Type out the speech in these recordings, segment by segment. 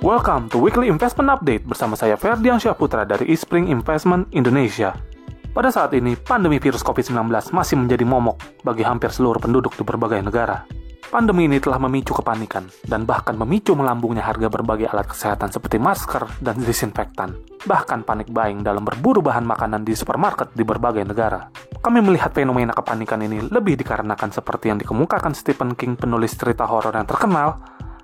Welcome to Weekly Investment Update bersama saya Ferdiansyah Putra dari Eastspring Investment Indonesia. Pada saat ini, pandemi virus COVID-19 masih menjadi momok bagi hampir seluruh penduduk di berbagai negara. Pandemi ini telah memicu kepanikan dan bahkan memicu melambungnya harga berbagai alat kesehatan seperti masker dan disinfektan. Bahkan panik buying dalam berburu bahan makanan di supermarket di berbagai negara. Kami melihat fenomena kepanikan ini lebih dikarenakan seperti yang dikemukakan Stephen King, penulis cerita horor yang terkenal,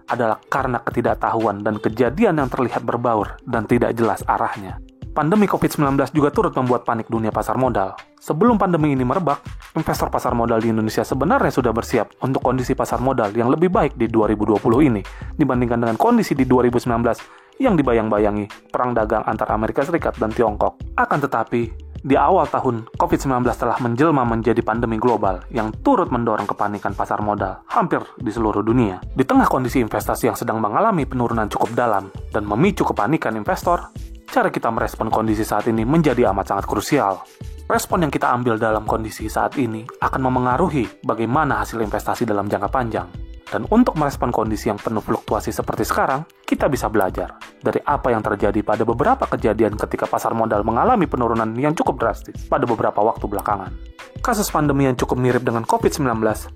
adalah karena ketidaktahuan dan kejadian yang terlihat berbaur dan tidak jelas arahnya. Pandemi COVID-19 juga turut membuat panik dunia pasar modal. Sebelum pandemi ini merebak, investor pasar modal di Indonesia sebenarnya sudah bersiap untuk kondisi pasar modal yang lebih baik di 2020 ini dibandingkan dengan kondisi di 2019 yang dibayang-bayangi perang dagang antara Amerika Serikat dan Tiongkok. Akan tetapi, di awal tahun, COVID-19 telah menjelma menjadi pandemi global yang turut mendorong kepanikan pasar modal hampir di seluruh dunia. Di tengah kondisi investasi yang sedang mengalami penurunan cukup dalam dan memicu kepanikan investor, cara kita merespon kondisi saat ini menjadi amat sangat krusial. Respon yang kita ambil dalam kondisi saat ini akan memengaruhi bagaimana hasil investasi dalam jangka panjang. Dan untuk merespon kondisi yang penuh fluktuasi seperti sekarang, kita bisa belajar dari apa yang terjadi pada beberapa kejadian ketika pasar modal mengalami penurunan yang cukup drastis pada beberapa waktu belakangan. Kasus pandemi yang cukup mirip dengan COVID-19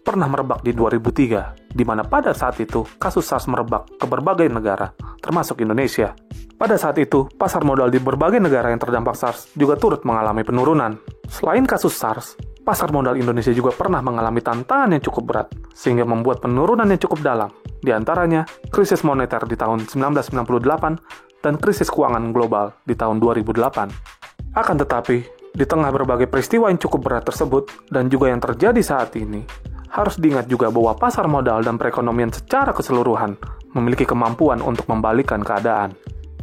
pernah merebak di 2003, di mana pada saat itu kasus SARS merebak ke berbagai negara, termasuk Indonesia. Pada saat itu, pasar modal di berbagai negara yang terdampak SARS juga turut mengalami penurunan. Selain kasus SARS, pasar modal Indonesia juga pernah mengalami tantangan yang cukup berat, sehingga membuat penurunan yang cukup dalam. Di antaranya, krisis moneter di tahun 1998 dan krisis keuangan global di tahun 2008. Akan tetapi, di tengah berbagai peristiwa yang cukup berat tersebut, dan juga yang terjadi saat ini, harus diingat juga bahwa pasar modal dan perekonomian secara keseluruhan memiliki kemampuan untuk membalikkan keadaan.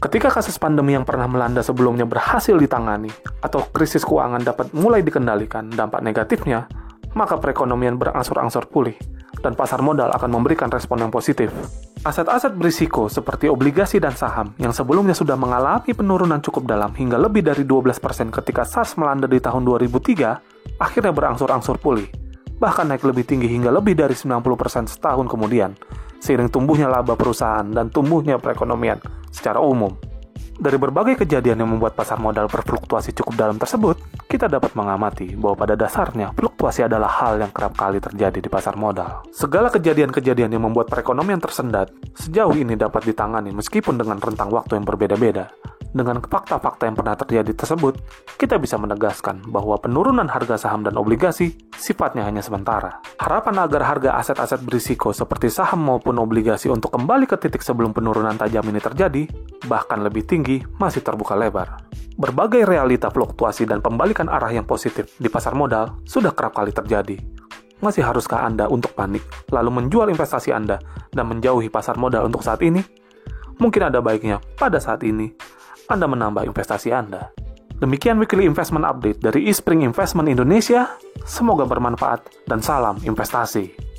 Ketika kasus pandemi yang pernah melanda sebelumnya berhasil ditangani, atau krisis keuangan dapat mulai dikendalikan dampak negatifnya, maka perekonomian berangsur-angsur pulih, dan pasar modal akan memberikan respon yang positif. Aset-aset berisiko seperti obligasi dan saham yang sebelumnya sudah mengalami penurunan cukup dalam hingga lebih dari 12% ketika SARS melanda di tahun 2003, akhirnya berangsur-angsur pulih, bahkan naik lebih tinggi hingga lebih dari 90% setahun kemudian, seiring tumbuhnya laba perusahaan dan tumbuhnya perekonomian secara umum. Dari berbagai kejadian yang membuat pasar modal berfluktuasi cukup dalam tersebut, kita dapat mengamati bahwa pada dasarnya fluktuasi adalah hal yang kerap kali terjadi di pasar modal. Segala kejadian-kejadian yang membuat perekonomian tersendat sejauh ini dapat ditangani meskipun dengan rentang waktu yang berbeda-beda. Dengan fakta-fakta yang pernah terjadi tersebut, kita bisa menegaskan bahwa penurunan harga saham dan obligasi sifatnya hanya sementara. Harapan agar harga aset-aset berisiko seperti saham maupun obligasi untuk kembali ke titik sebelum penurunan tajam ini terjadi, bahkan lebih tinggi, masih terbuka lebar. Berbagai realita fluktuasi dan pembalikan arah yang positif di pasar modal sudah kerap kali terjadi. Masih haruskah Anda untuk panik, lalu menjual investasi Anda dan menjauhi pasar modal untuk saat ini? Mungkin ada baiknya pada saat ini Anda menambah investasi Anda. Demikian Weekly Investment Update dari Eastspring Investment Indonesia. Semoga bermanfaat dan salam investasi.